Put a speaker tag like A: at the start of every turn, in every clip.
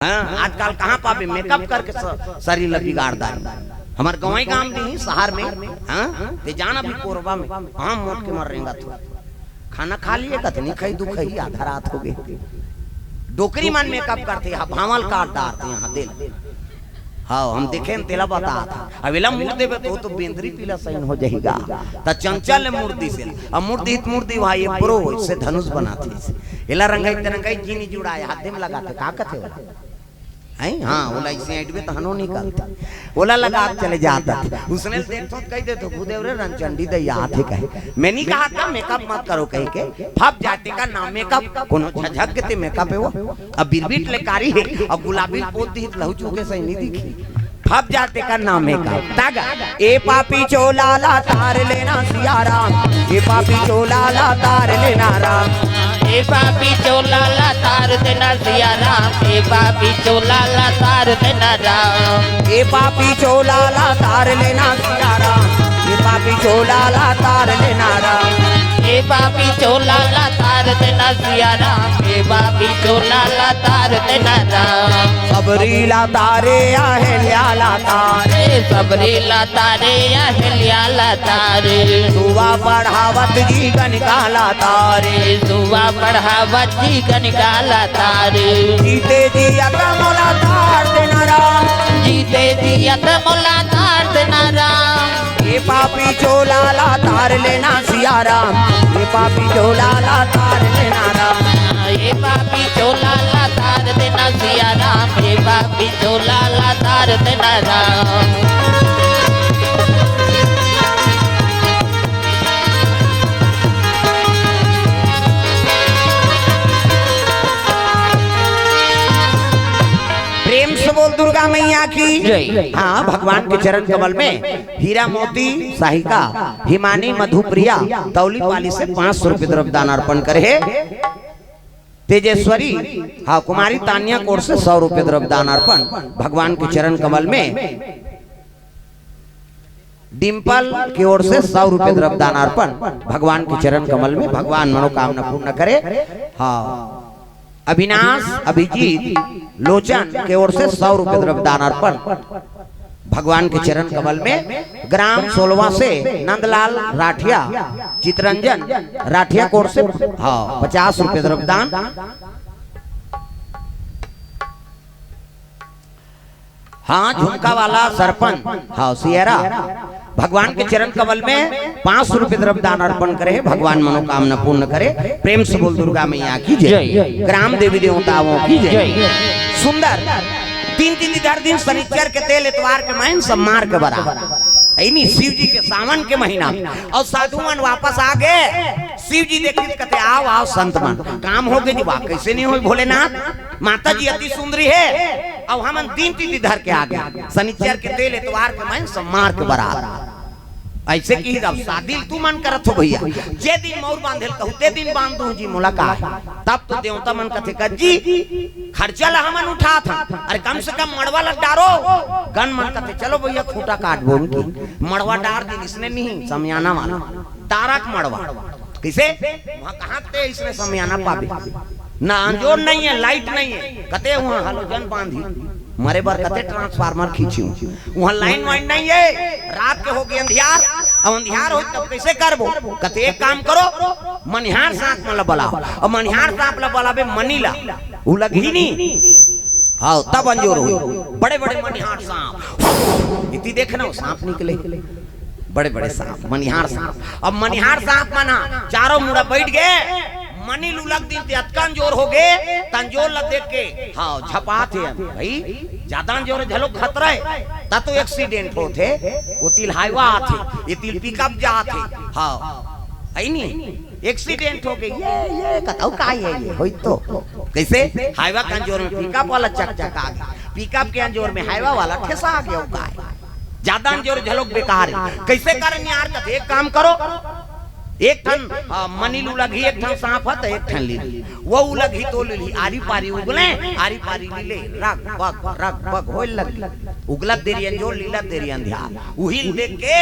A: हाँ, आजकल कहाँ पावे मेकअप करके शरीर ला बिगाड़ दा। हमारे गाँव गांव नहीं शहर में, हाँ ते जाना भी कोरबा में हाँ मोट के मर रहेगा तो खाना खा लिए कतनी खाई दुख ही आधा रात हो गई डोकरी मन मेकअप करते हैं भावल काट डालते हैं यहाँ दिल। हाँ हम देखे तेला बता था अवेला मुड़ देवे तो बेंदरी पीला सही हो जाएगा त चंचल मूर्ति से अब मूर्ति भाई प्रो इससे धनुष बनाते एला रंगाई चीनी जुड़ाए हाथ में लगाते का कथे हाँ ओला इसे ऐड में तहनो निकलता ओला लगा चले जाता उसने देखो कह दे तो भूदेव रे रंचंडी दे याद है कहे मैं नहीं कहा था मेकअप मत करो कह के फप जाते का नाम मेकअप कोनो झझक के मेकअप है वो अब बिरबिट ले कारी है अब गुलाबी पोत दी लहू चूके सही नहीं दिखी फप जाते का नाम मेकअप तागा ए पापी चोला ला तार लेना सिया राम ए पापी चोला ला तार लेना राम
B: ए पापी चोला ला तार देना सिया राम ए पापी चोला ला तार देना राम
A: ए पापी चोला ला तार लेना सिया राम ए पापी चोला ला तार लेना राम
B: ए पापी चोला ला तार देना सिया राम ए पापी चोला ला तार देना राम
A: सबरी ला तारे अहल्या ला तारे
B: सबरी ला तारे अहल्या ला तारे
A: सुवा बढ़ावत जी गनकाला तारे
B: सुवा बढ़ावत जी गनकाला तारे
A: जीते जी मोला तार देना राम
B: जीते जी मोला तार देना राम
A: ये पापी चोला ला तार लेना सिया राम ये पापी चोला ला तार लेना राम
B: ये पापी चोला ला तार देना सिया राम ये पापी चोला ला तार देना राम
A: प्रेम से बोल दुर्गा मैया की। हाँ भगवान के चरण कमल में हीरा मोती साहिका हिमानी मधुप्रिया तौली वाली से 500 रुपये द्रव्यदान अर्पण करे। तेजेश्वरी हाँ कुमारी तानिया कोट से 100 रुपये द्रव्यदान अर्पण भगवान के चरण कमल में। डिम्पल की ओर से 100 रुपये द्रव्यदान अर्पण भगवान के चरण कमल में। भगवान मनोकामना पूर्ण करे। हाँ अविनाश अभिजीत लोचन के ओर से 100 रुपये द्रव्यदान अर्पण भगवान के चरण कमल में। ग्राम सोलवा से नंदलाल राठिया चितरंजन राठिया कोर से हाँ 50 रुपये द्रव्यदान। हाँ झुमका वाला सरपंच हाँ सियरा भगवान के चरण कमल में 500 रुपये द्रव्यदान अर्पण करे। भगवान मनोकामना पूर्ण करे। प्रेम से बोल दुर्गा मैया की जय। ग्राम देवी देवताओं की जय। सुंदर 3 दिन शनिचर के तेल इतवार के महीन सम्मार के बराबर ऐनी शिव जी के सावन के महीना और साधु मन वापस आ गए। शिव जी देखिए कहते आओ आओ संत मन काम हो गए जी वाह कैसे नहीं हो भोलेनाथ माता जी अति सुंदरी है अब हम 3 धर के आ गए शनिचर के तेल इतवार के महीन सम्मार के बराबर ऐसे की अब शादी तू मन करत हो भैया जे दिन मोर बांधेल कहते दिन बांध दू जी मुलाकात तब तो देवता मन कथे कर जी खर्चा ला हमन उठा था अरे कम से कम मड़वा ला डारो गन मन कथे चलो भैया खूंटा काट बोन की मड़वा डार दिन इसने नहीं समयाना वाला तारक मड़वा किसे वहां कहां ते इसने समयाना पावे ना अंजोर नहीं है लाइट नहीं है कते वहां हालोजन बांधी मरे बार कते ट्रांसफार्मर खींची वहां लाइन वाइन नहीं है रात के हो गई अंधियार अब अंधियार हो तब कैसे करबो कते एक काम करो मनिहार सांप में बुलाओ और मनिहार सांप ला बुलावे मनीला उ लगी नहीं हाँ तब अंजोर हो बड़े बड़े मनिहार सांप इतनी देखना सांप निकले बड़े बड़े सांप मनिहार सांप अब मनिहार सांप मना चारों मुड़ा बैठ गए मनी लुलक दिन ते अतकान जोर हो गए तंजोर लग देख के हाँ झपाते भाई ज्यादा जोर झलो खतरा है ता तो एक्सीडेंट होते वो तिल हाईवा आते ये तिल पिकअप जाते हाँ आई नहीं एक्सीडेंट हो गई ये कताऊ का है ये होई तो कैसे हाईवा का जोर में पिकअप वाला चक आ गया पिकअप के जोर में हाईवा वाला ठेसा आ गया का ज्यादा जोर झलोक बेकार है कैसे कारण यार का एक काम करो एक ठन मनी उलगी एक ठन सांप है एक ठन ली वो उलगी तो ली आरी पारी उगले आरी पारी लीले रग बग होय लग उगलत देरी अंजोर लीला देरी अंधिया उही देख के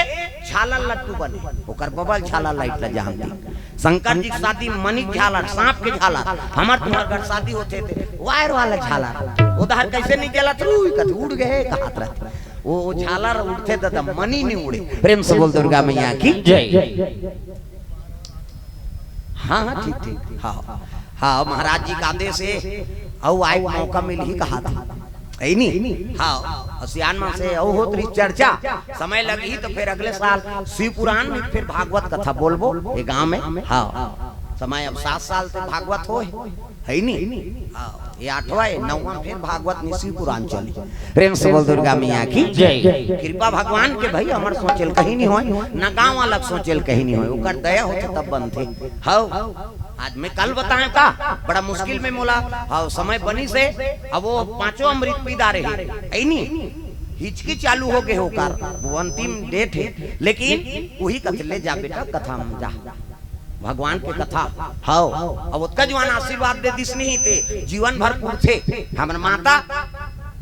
A: छाला लट्टू बने ओकर बबल छाला लाइट ला जानती शंकर जी की शादी मनी झालर सांप के झालर हमार तुम्हार घर शादी होते थे वायर वाला झालर उधर कैसे नहीं चला कथ उड़ गए कहात रहते वो झालर उठते तो मनी नहीं उड़े। प्रेम से बोल दुर्गा मैया की जय। हाँ हाँ ठीक ठीक हाँ हाँ महाराज जी का आदेश है औ आए मौका मिल ही कहा था है नहीं। हाँ सियान मां से औ होत्री चर्चा समय लगी तो फिर अगले साल शिव पुराण में फिर भागवत कथा बोलबो ये गांव में। हाँ समय अब 7 साल तक भागवत हो है नहीं। हाँ ये 8वां 9वां फिर भागवत में शिव पुराण चली। प्रेम से बोल दुर्गा मैया की जय। कृपा भगवान के भाई हमर सोचल कहीं नहीं होय ना गांव वाला सोचल कहीं नहीं होय ओकर दया होते तब बनते। हाँ आज मैं कल बताएं का बड़ा मुश्किल में मोला हाँ समय बनी से अब वो 5 अमृत पीदा रहे है नहीं हिचकी चालू हो गए होकर वो अंतिम डेट है लेकिन वही कथ ले जा बेटा कथा में जा भगवान के कथा। हाँ अब उसका जवान आशीर्वाद दे दिस नहीं थे जीवन भर थे हमर माता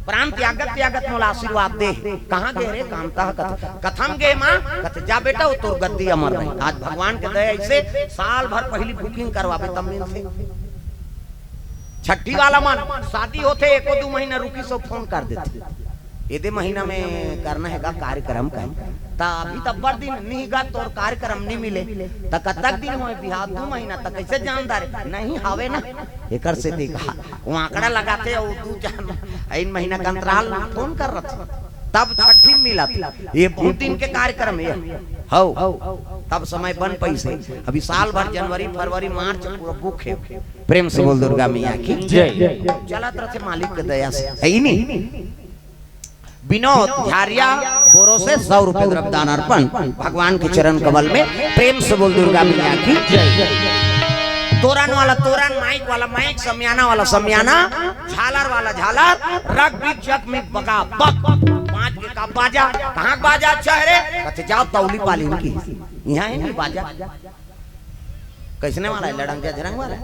A: प्राण त्यागत मोला आशीर्वाद दे कहाँ गए रे कामता कथम गए माँ कथ जा बेटा वो तोर गद्दी अमर नहीं। आज भगवान के दया ऐसे साल भर पहली बुकिंग करवावे तब मिलते। छठी वाला मन शादी होते 1-2 महीना रुकी सब फोन कर देते ये महीना में करना है कार्यक्रम का अभी तब बड़ दिन नहीं गा तो कार्यक्रम नहीं मिले तो कतक दिन हुए बिहार 2 महीना तक कैसे जानदार नहीं हावे ना एक से देखा वो आंकड़ा लगाते और 2-4 महीना का अंतराल फोन कर रहे थे तब छठी मिला था ये बहुत दिन के कार्यक्रम है। हो तब समय बन पैसे अभी साल भर जनवरी फरवरी मार्च पूरा बुक है। प्रेम से बोल दुर्गा मैया की जय। चलत रहे मालिक के दया से है नहीं। विनोद झारिया बोरो से 100 रुपए द्रव्यदान अर्पण भगवान के चरण कमल में। प्रेम से बोल दुर्गा मैया की जय। तोरण वाला तोरण माइक वाला माइक समियाना वाला समियाना झालर वाला झालर रग बिग जग में बगा बक 5 के का बाजा कहाँ बाजा चेहरे कथे जाओ तौली पाली की यहाँ है नहीं बाजा कैसने वाला है लड़ंग झरंग वाला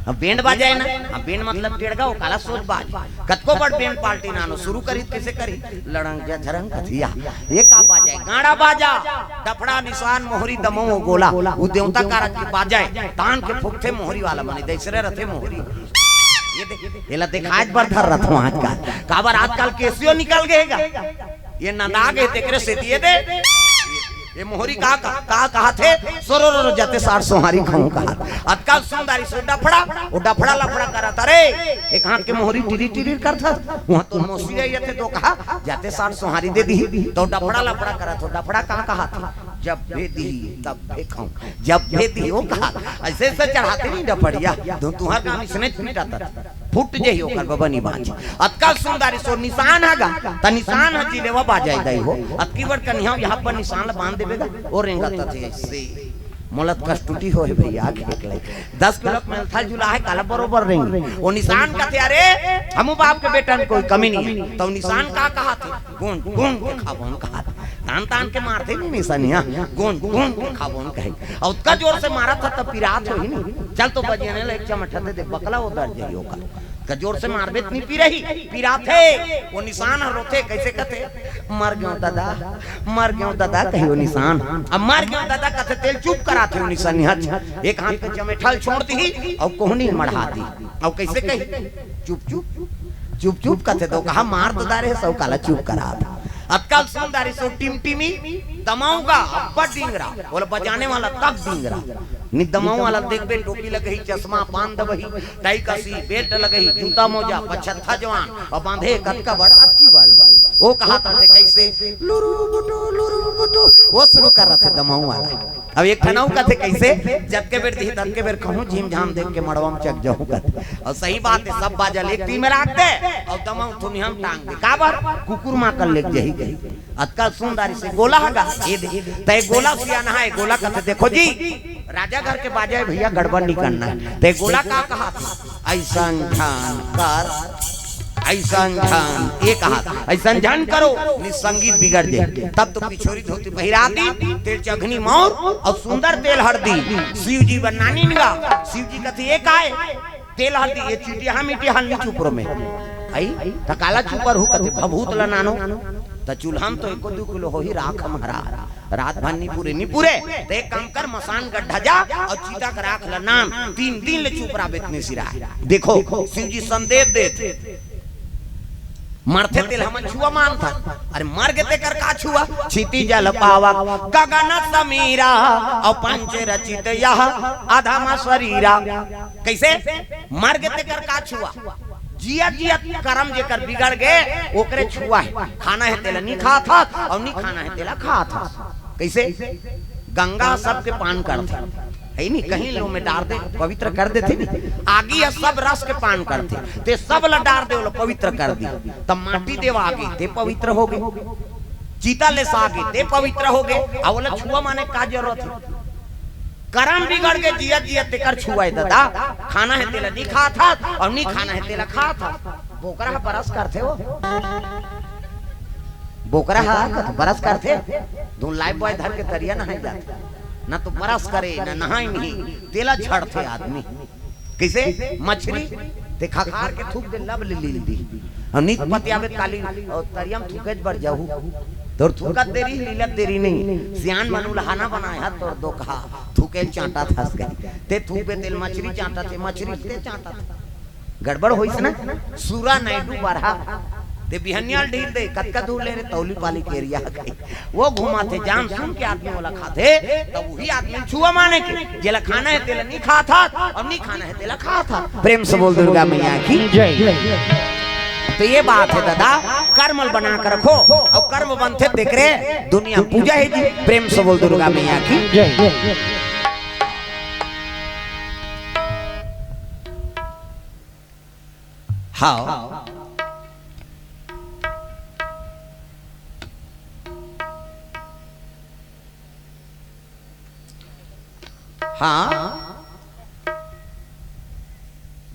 A: अब बैंड बाजा है ना अब बैंड मतलब टेढ़गा वो काला सोच बाज कतको बड़ बैंड पार्टी नानो शुरू करी कैसे करी लड़ंग झरंग कथिया ये का बाजा है गाड़ा बाजा डफड़ा निशान मोहरी दमो गोला वो देवता कारक की बाजा है तान के फुकथे मोहरी वाला बने दूसरे रथे मोहरी ये ला दिखाज पर धर रहा था आज का काबर आजकल केसियो निकल गएगा ये नंदा गए तेरे से दिए दे ये मोहरी कहा थे सोरो जाते 60 सोहारी खाऊं कहा अतकाल सुंदरी सो डफड़ा वो डफड़ा लफड़ा करा था रे एक हाथ के मोहरी टिरी टिरी करता वहां तो मौसी गई थे तो कहा जाते 60 सोहारी दे दी तो डफड़ा लफड़ा करा तो डफड़ा कहा था जब भी दी तब भी खाऊं जब भी दी वो कहा ऐसे ऐसे चढ़ाते नहीं डफड़िया तुम्हारा काम इसने छूटा था फुट जे हो कर बबनी बाज अतकाल सुंदरी सो निशान हैगा त निशान हजी लेवा बाजाई दई हो अतकी बड़ कन्या यहां पर निशान बांध देबेगा और रेंगता थे ऐसे मोलत कष्टुटी हो है भैया खेत ले 10 किलो में थल जुला है काला बरोबर रेंग वो निशान का थे अरे हमू बाप के बेटा में कोई कमी नहीं है तो निशान का कहा थे गुण गुण के खाबोन कहा तान तान के मारते नहीं निशानिया गुण गुण के खाबोन कहे और उसका जोर से मारा था तब पिरात हो ही नहीं चल तो बजियाने ले एक चमटा दे बकला वो दर्ज है होगा कजोर से मारबे नहीं पी रही पीरा थे वो निशान रोते कैसे कहते मर गयो दादा कही वो निशान अब मर गयो दादा कहते तेल चुप कराते हो निशान एक हाथ पे चमेठल छोड़ दी और कोहनी मढ़ा दी और कैसे कही चुप चुप कहते तो कहा मार तो दारे सब काला चुप करा था अतकाल सुंदरी सो टिमटिमी दमाऊंगा अब्बा डिंगरा बोले बजाने वाला तब डिंगरा नि दमाऊ वाला देख बे टोपी लगही चश्मा पान दबही टाई कसी बेल्ट लगही जूता मोजा पछत्था जवान और बांधे कटका बड़ अति बड़ वो कहा था कैसे लुरु बुटू वो शुरू कर रहा था दमाऊ वाला अब एक खनाऊ का थे कैसे जब के बेर दी तब के बेर कहूं झीम झाम देख के मड़वम चक जाऊं का और सही बात है सब बाजल एक टीम में रख दे और दमाऊ तुम हम टांग दे काबर कुकुर मां कर ले जही गई अतकाल सुंदरी से गोला हगा ये दे तय गोला सियाना है गोला कहते देखो जी राजा घर के बाजा भैया गड़बड़ नहीं करना है तय गोला का कहा था ऐसा ध्यान कर ऐसा ध्यान ये कहा ऐसा ध्यान करो संगीत बिगड़ जाए तब तो पिछोरी धोती पहिरा दी तेल चघनी मोर और सुंदर तेल हरदी शिव जी बनानी निगा शिव जी कथी एक आए तेल हरदी ये चीटिया मिट्टी हल्ली चुपरो में आई त काला चुपर हु कथी भभूत ल नानो त चूल्हाम तो 1-2 किलो हो ही राख हमारा रात भर नहीं पूरे तो एक काम कर मसान गड्ढा जा और चीता का राख ल नाम 3 दिन ले चुप रहा बेतने सिरा देखो शिव जी संदेश देते मरते तिल हम छुआ मान था अरे मर गए कर का छुआ क्षिति जल पावा गगन समीरा और पंच रचित यह अधम शरीरा कैसे मर गए कर का छुआ जिया जिया कर्म जेकर बिगड़ गए ओकरे छुआ है खाना है तेला नहीं खा था और नहीं खाना है तेला खा था कैसे गंगा सबके पान करते है नहीं कहीं लोग में डाल दे पवित्र कर देते नहीं आगे है सब रस के पान करते ते सब ला डाल दे पवित्र कर दी तब माटी देव आगे ते पवित्र हो गए चीता ले आगे ते पवित्र हो गए अवला छुआ माने का जरूरत है कर्म बिगड़ के जिया जिया तेकर छुआ दादा खाना है तेला नहीं खा था और नहीं खाना है तेला खा था बोकरा बरस करते हो बोकरा बरस करते दो लाइफ बॉय धर के तरिया नहाए जाते ना तो बरस करे ना नहाए नहीं तेला छड़ते आदमी कैसे मछली देखा खार के थूक दे लब ले दी और नीत पतियावे काली और तरिया में थूके बढ़ जाऊ तोर थूका तेरी लीला तेरी नहीं सियान मनु लहाना बनाया तोर दो कहा थूके चांटा फंस गई ते थूक पे तेल मछली चांटा थे मछली ते चांटा था गड़बड़ होइस ना सूरा नायडू बरहा ते बिहनियाल ढील दे कतका दूर ले रे तौली पाली के एरिया गई वो घुमाते जान सुन के आदमी वाला खाते तब वही आदमी छुआ माने के जेला खाना है तेला नहीं खा था और नहीं खाना है तेला खा था प्रेम से बोल दुर्गा मैया की जय तो ये बात है दादा कर्मल बना कर रखो और कर्म बनते देख रहे दुनिया पूजा है जी प्रेम से बोल दुर्गा मैया की जय हाँ हाँ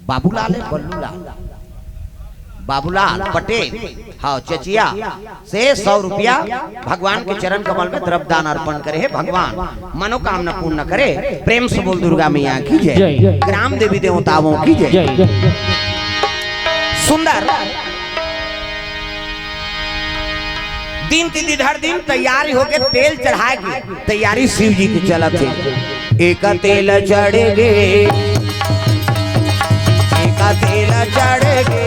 A: बाबूलाल है बल्लूलाल बाबूलाल पटेल हाँ चचिया से 100 रुपया भगवान के चरण कमल में द्रव्य दान अर्पण करे है भगवान मनोकामना पूर्ण करे प्रेम से बोल दुर्गा मैया की जय ग्राम देवी देवताओं की जय सुंदर दिन तिथि दिन तैयारी होके तेल चढ़ाए के तैयारी शिव जी की चलत है एक तेल चढ़ गे एक तेल चढ़ गे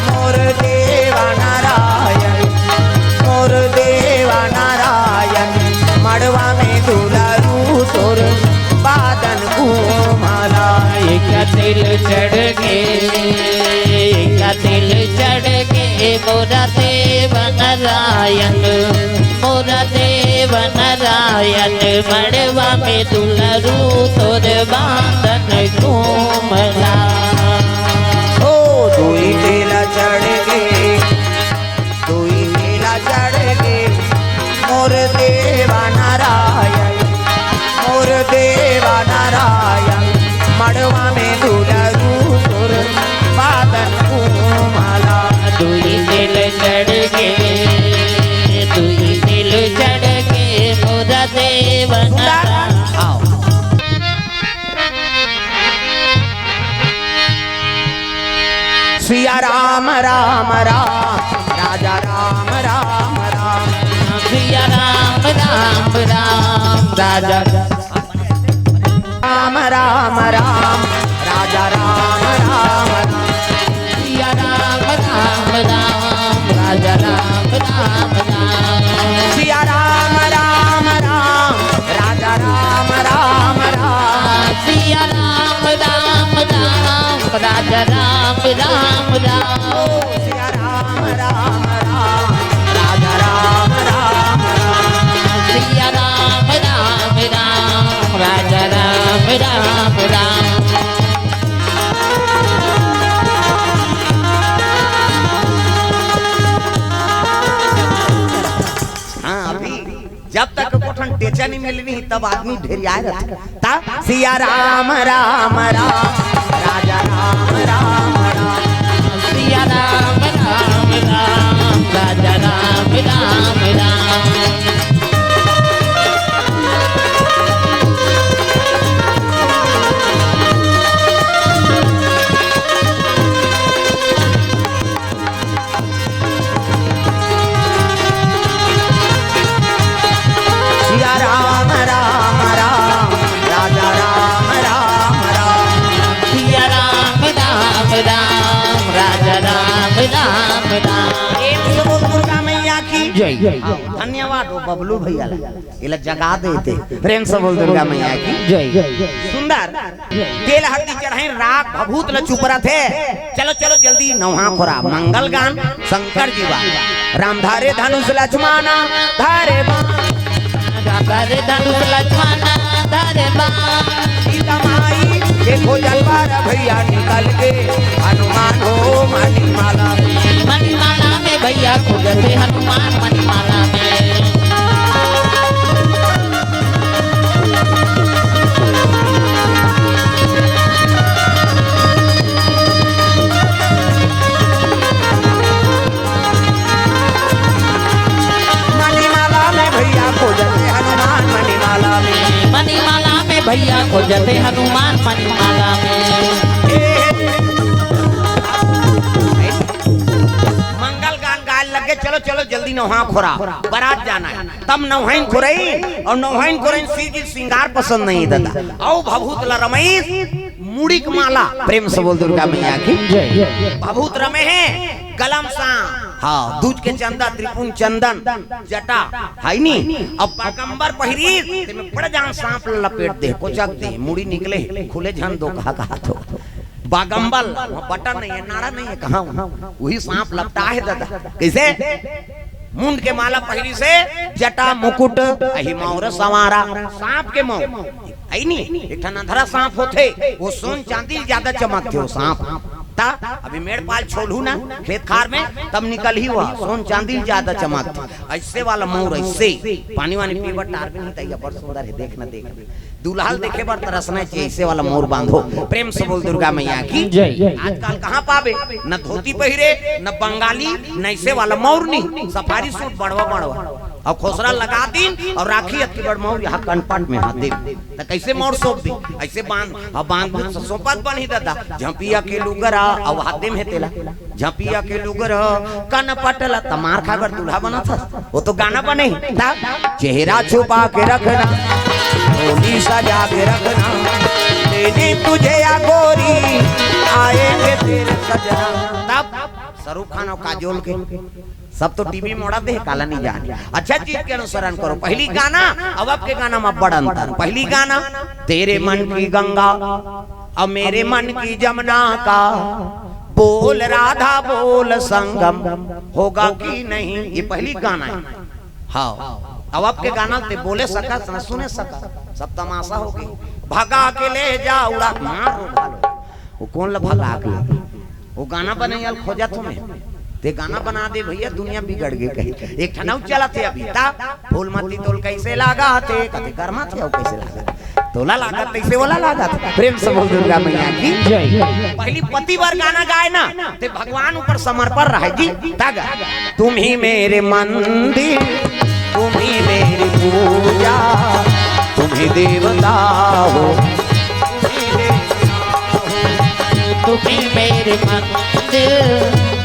A: मोर देवा नारायण मोर देवा नारायण मड़वा में दुलारू तोर बादन घूमाला
B: एक तेल चढ़ गे एक तेल चढ़ गे मोरा देव नारायण मोरा देव नारायण मड़वा में दुलरू तोर बांधन घूमला
A: ओ दुई तेला चढ़ गे दुई तेला चढ़ गे मोर देवा नारायण मोर देवा नारायण मड़वा में दुलरू तोर बादन घूमला
B: दुई तेल चढ़ गे दुई तेल चढ़ गे मोरा देव नारायण
A: सिया राम राम राम राजा राम राम राम
B: सिया राम राम राम राजा
A: राम राम राम राजा राम राम
B: सिया राम राम राम राजा राम राम राम
A: सिया राम राम राम राजा राम राम राम
B: सिया राम राम राम राजा राम राम राम
A: सिया राम राम राम राजा राम राम राम
B: सिया राम राम राम राजा राम राम राम
A: जब तक कोठन टेचा नहीं मिलनी तब आदमी ढेरिया रहता सिया राम राम राम राजा राम राम राम
B: सिया राम राम राम राजा राम राम राम
A: सिया राम राम राम राजा राम राम राम
B: सिया राम राम राम राजा राम जय।
A: धन्यवाद हो बबलू भैया इला जगा देते। प्रेम से बोल दुर्गा मैया की
B: जय।
A: सुंदर तेल हल्दी चढ़ाई राग भभूत ल चुपरा थे। चलो चलो जल्दी नौहा खोरा मंगल गान शंकर जी बा राम धारे धनुष लक्ष्मणा धारे
B: धारे धनुष लक्ष्मणा धारे
A: सीता माई देखो जलवार भैया निकल के हनुमान हो मणिमाला
B: मणिमाला में भैया खोजते हनुमान मणिमाला में। भैया खोजते हनुमान मणिमाला में।
A: मंगल गान गाय लगे चलो चलो जल्दी नौहा खोरा बारात जाना है। तब नौहाइन खोरई और नौहाइन खोरई सीधी श्रृंगार पसंद नहीं दादा औ भभूत ल रमेश मुड़िक माला। प्रेम से बोल दुर्गा मैया की भभूत रमे हैं कलम सा हाँ दूज के चंदा त्रिपुन चंदन जटा है नी अब बागंबर पहिरी में बड़ा जान सांप लपेट दे कोचक दे मुड़ी निकले खुले झन दो कहा तो बागंबल बटन नहीं है नाड़ा नहीं है कहाँ वही सांप लपटा है दादा कैसे मुंड के माला पहिरी से जटा मुकुट अही मौर सवारा सांप के मौर है नी एक ठन सांप होते वो सोन चांदी ज्यादा चमकते हो सांप ता अभी मेड़ पाल छोलू ना खेत खार में तब निकल ही हुआ सोन चांदी ज्यादा चमकते ऐसे वाला मोर ऐसे पानी वानी पीवर टार भी नहीं तैयार बड़ सुंदर है देखना देखना दुल्हाल देखे बार तरसना चाहिए ऐसे वाला मोर बांधो। प्रेम से बोल दुर्गा मैया की आजकल कहाँ पावे न धोती पहिरे न बंगाली न ऐसे वाला मोर नहीं सफारी सूट बड़वा बड़वा और खोसरा लगा दिन और राखी अति बड़ मोर यहाँ कनपट में हाथ दे तो कैसे मोर सोप दी ऐसे बांध और बांध सोपत बनी दादा झपिया के लुगरा और हाथे में तेला झपिया के लुगरा कनपटला तमार खाकर दूल्हा बना था वो तो गाना बने चेहरा छुपा के रखना गोली सजा के रखना लेने तुझे या गोरी आएंगे तेरे सजना। तब शाहरुख खान और काजोल के सब तो टीवी में उड़ा दे काला नहीं जान अच्छा चीज के अनुसरण करो। पहली गाना अब के गाना में बड़ा अंतर। पहली गाना तेरे मन की गंगा और मेरे मन की जमुना का बोल राधा बोल संगम होगा कि नहीं ये पहली गाना है। हाँ अब के गाना ते बोले सका न सुने सका सब तमाशा हो गई भगा के ले जा उड़ा मार वो कौन ला भगा के वो गाना बने यार खोजा तुम्हें ते गाना बना दे भैया दुनिया बिगड़ गई कहीं। एक ठनाउ चला थे अभी ता फूल मती तोल कैसे लागा थे कते कर्मा थे और कैसे लागा तोला लागा कैसे वाला लागा था। प्रेम से बोल दुर्गा मैया की पहली पति बार गाना गाए ना ते भगवान ऊपर समर्पण रहे जी तागा तुम ही मेरे मंदिर तुम ही मेरी पूजा तुम ही देवता हो
B: तुम ही मेरे मंदिर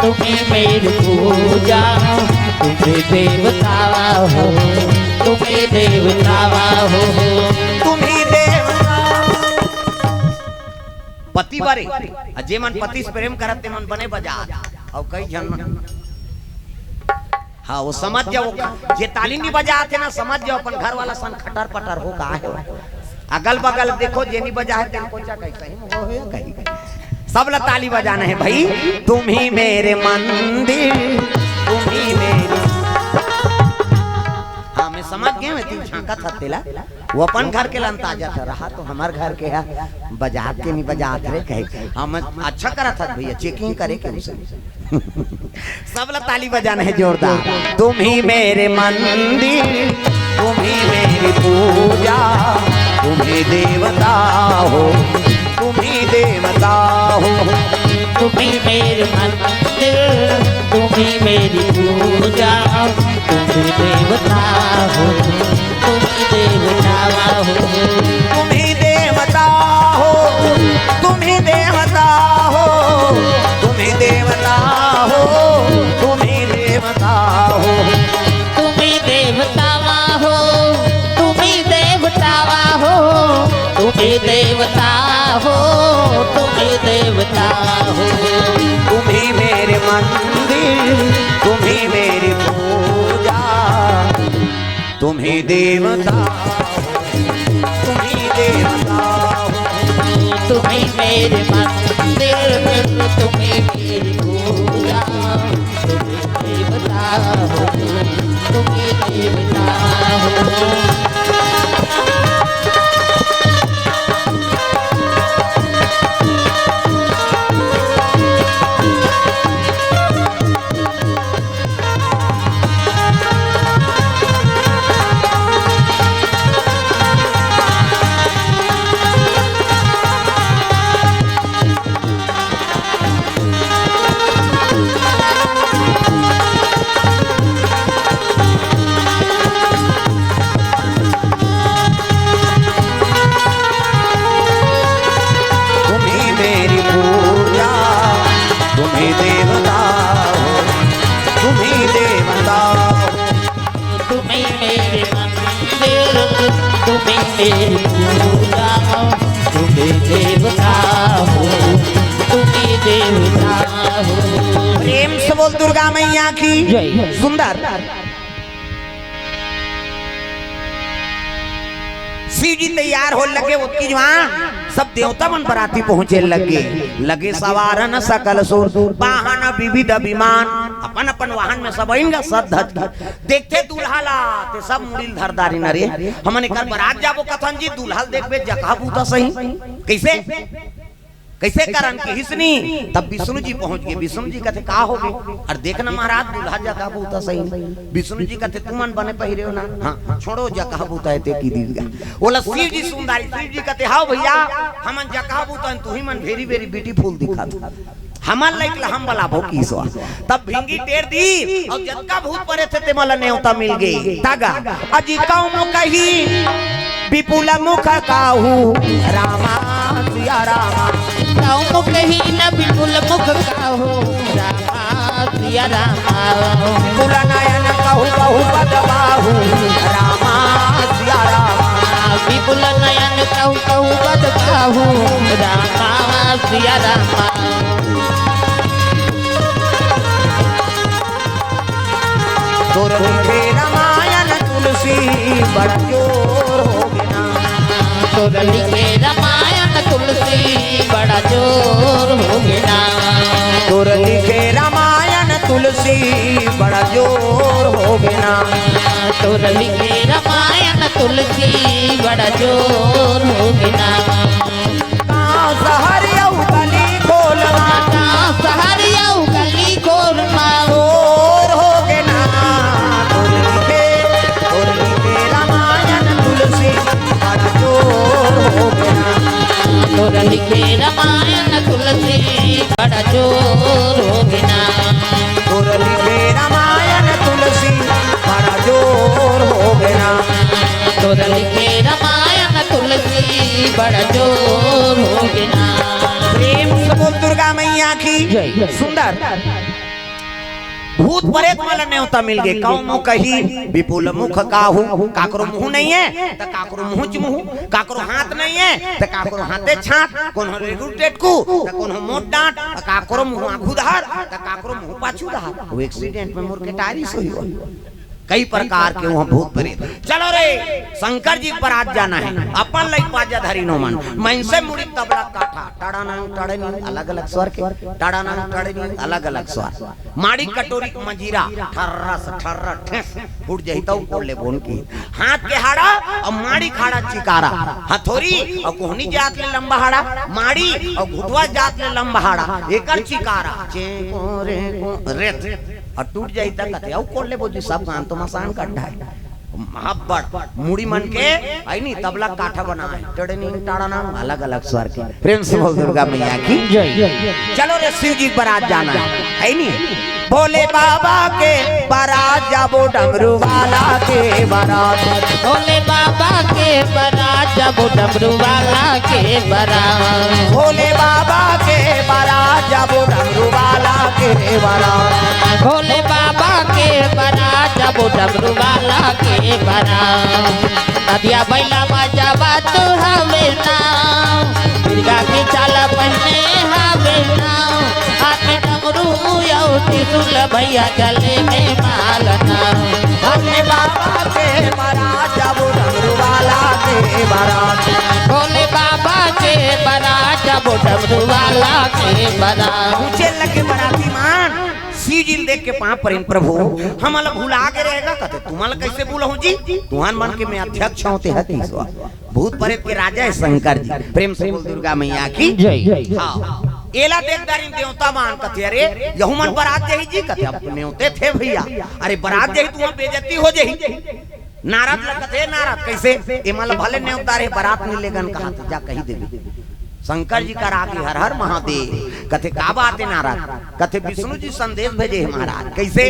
B: तुम ही मेरी पूजा तुम ही देवता हो तुम ही देवता हो
A: तुम ही देवता। पति बारे जे मन पति से प्रेम करते मन बने बाजार और कई जन्म हाँ वो समझ जाओ जे ताली नहीं बजाते ना समझ जाओ अपन घर वाला सन खटर पटर हो का है। अगल बगल देखो जे नहीं बजा है कहीं सब ला ताली बजाना है भाई। तुम ही मेरे मंदिर तुम ही मेरे हाँ मैं समझ गया मैं तीन झांका था तेला वो अपन घर के अंताजा था रहा तो हमारे घर के है बजात के नहीं बजात रे कहे हम अच्छा करा था भैया चेकिंग करे के उसे सब ला ताली बजाना है जोरदार। तुम ही मेरे मंदिर तुम ही मेरी पूजा तुम ही देवता हो तुम ही देवता हो
B: तुम ही मेरे मंदिर तुम ही मेरी पूजा तुम ही देवता हो तुम ही देवता हो
A: तुम ही देवता हो तुम ही देवता हो तुम ही देवता हो तुम ही देवता हो
B: तुम ही देवता हो तुम ही देवता हो तुम ही देवता हो तुम ही देवता हो
A: तुम ही मेरे मंदिर तुम ही मेरी पूजा तुम ही देवता तुम ही देवता
B: तुम्हें मेरे मंदिर में तुम्हें मेरी पूजा तुम्हें देवता हो तुम्हें देवता हो तुम्हें पूजा तुम्हें देवता हो तुम्हें देवता हो।
A: प्रेम से बोल दुर्गा मैया की
B: जय।
A: सुंदर शिव जी तैयार हो लगे उसकी जवान सब देवता मन बराती पहुंचे लगे सवारन सकल सुर वाहन विविध विमान अपन अपन वाहन में सब आएंगे सब धज देखते दूल्हा ला ते सब मुड़िल धरदारी नरे हमने कर बरात जाबो कथन जी दूल्हा देखबे जगह बूता सही कैसे कैसे करन की हिसनी तब विष्णु जी पहुंच गए विष्णु जी कहते का हो गए और देखना महाराज दूल्हा जगह बूता सही विष्णु जी कहते तुमन बने पहिरे हो ना हाँ छोड़ो जगह बूता है ते की दीजिएगा बोला शिव जी सुंदरी शिव जी कहते हाँ भैया हमन जगह बूता तू ही मन वेरी वेरी ब्यूटीफुल दिखा हमार लाइक हम वाला भोकी सो तब भिंगी टेर दी और जतका भूत परे थे ते मला नेवता मिल गई तागा अजी काऊ कही विपुल मुख काहू रामा सिया रामा
B: काऊ कही न विपुल मुख काहू रामा सिया रामा
A: विपुल नयन कहू बहु पद बाहू रामा सिया रामा
B: विपुल नयन कहू पद बाहू रामा सिया रामा
A: तोर लिखे रामायण तुलसी बड़ा जोर हो गया
B: तोर लिखे रामायण तुलसी बड़ा जोर हो गया
A: तोर लिखे रामायण तुलसी बड़ा जोर हो गया
B: तोर लिखे रामायण तुलसी बड़ा जोर हो गया
A: गाँव शहर यऊ गली खोलवा
B: गाँव शहर यऊ गली खोलवा
A: जोर हो गया तोर लिखे रामायण तुलसी बड़ा जोर हो गया
B: तोर लिखे रामायण तुलसी बड़ा जोर हो गया
A: तोर लिखे रामायण तुलसी बड़ा जोर हो गया
B: तोर लिखे रामायण तुलसी बड़ा जोर हो गया।
A: प्रेम से बोल दुर्गा मैया की सुंदर भूत प्रेत वाला न्योता मिल गए कौनो कही विपुल मुख काहू काकरो मुंह नहीं है तो काकरो मुंह चमुह काकरो हाथ नहीं है तो काकरो हाथे छात कोनो रेगुल टेटकू तो कोनो मोट डांट काकरो मुंह आंखू धार तो काकरो मुंह पाछू धार वो एक्सीडेंट में मोर के टायरी सोई हो कई प्रकार के वहाँ भूत प्रेत चलो रे शंकर जी पर आज जाना है अपन लई पाजा धरी नो मन मन से मुड़ी तबला काठा टाड़ानंग टाड़नी अलग अलग स्वर के टाड़ानंग टाड़नी अलग अलग स्वर माड़ी कटोरी मंजीरा ठर्रस ठर्र ठेस फूट जही तो कोड़ ले बोन की हाथ के हाड़ा और माड़ी खाड़ा चिकारा हथौरी और कोहनी जात ले लंबा हाड़ा माड़ी और घुटवा जात ले लंबा हाड़ा एकर चिकारा चे को रेत और टूट जाई तक कहते औ कोड़ ले बोजी सब कान तो मसान कड्ढा है महाबड़ मुड़ी मन के आई नहीं तबला काठा बना है टड़नी टाड़ना अलग अलग स्वर के प्रेम से बोल दुर्गा मैया की चलो रे शिव जी बारात जाना है नहीं भोले बाबा के बारात जाबो डमरू वाला के बारात
B: भोले बाबा के बारात जाबो डमरू वाला के बारात
A: भोले बाबा के बारात जाबो डमरू वाला के बारात
B: भोले बाबा के बारात जाबो डमरू वाला के बारात नदिया बैला बाजा बात हवे ना दुर्गा के चाला पहने हवे ना हाथ में डमरू त्रिशूल भैया गले में मालना
A: भोले बाबा के बारात
B: जब डमरू वाला के बारात।
A: पूछे लगे बराती मान सीजिल देख के पाँव पर प्रभु हमारा भूला के रहेगा कहते तुम्हारा कैसे भूलूं जी तुहान मन के मैं अध्यक्ष होते है तीसवा भूत प्रेत के राजा है शंकर जी प्रेम से बोल दुर्गा मैया की
B: जय।
A: हाँ एला देखदारी देवता मान कथे अरे यहू मन बरात जही जी कथे अब न्योते थे भैया अरे बरात जही तुम बेइज्जती हो जही नाराज लगते नाराज कैसे ए माला भले न्योतारे बरात नहीं लेगन कहा जा कही देवी शंकर जी का रागी हर हर महादेव कथे का बात है नाराज कथे विष्णु जी संदेश भेजे महाराज कैसे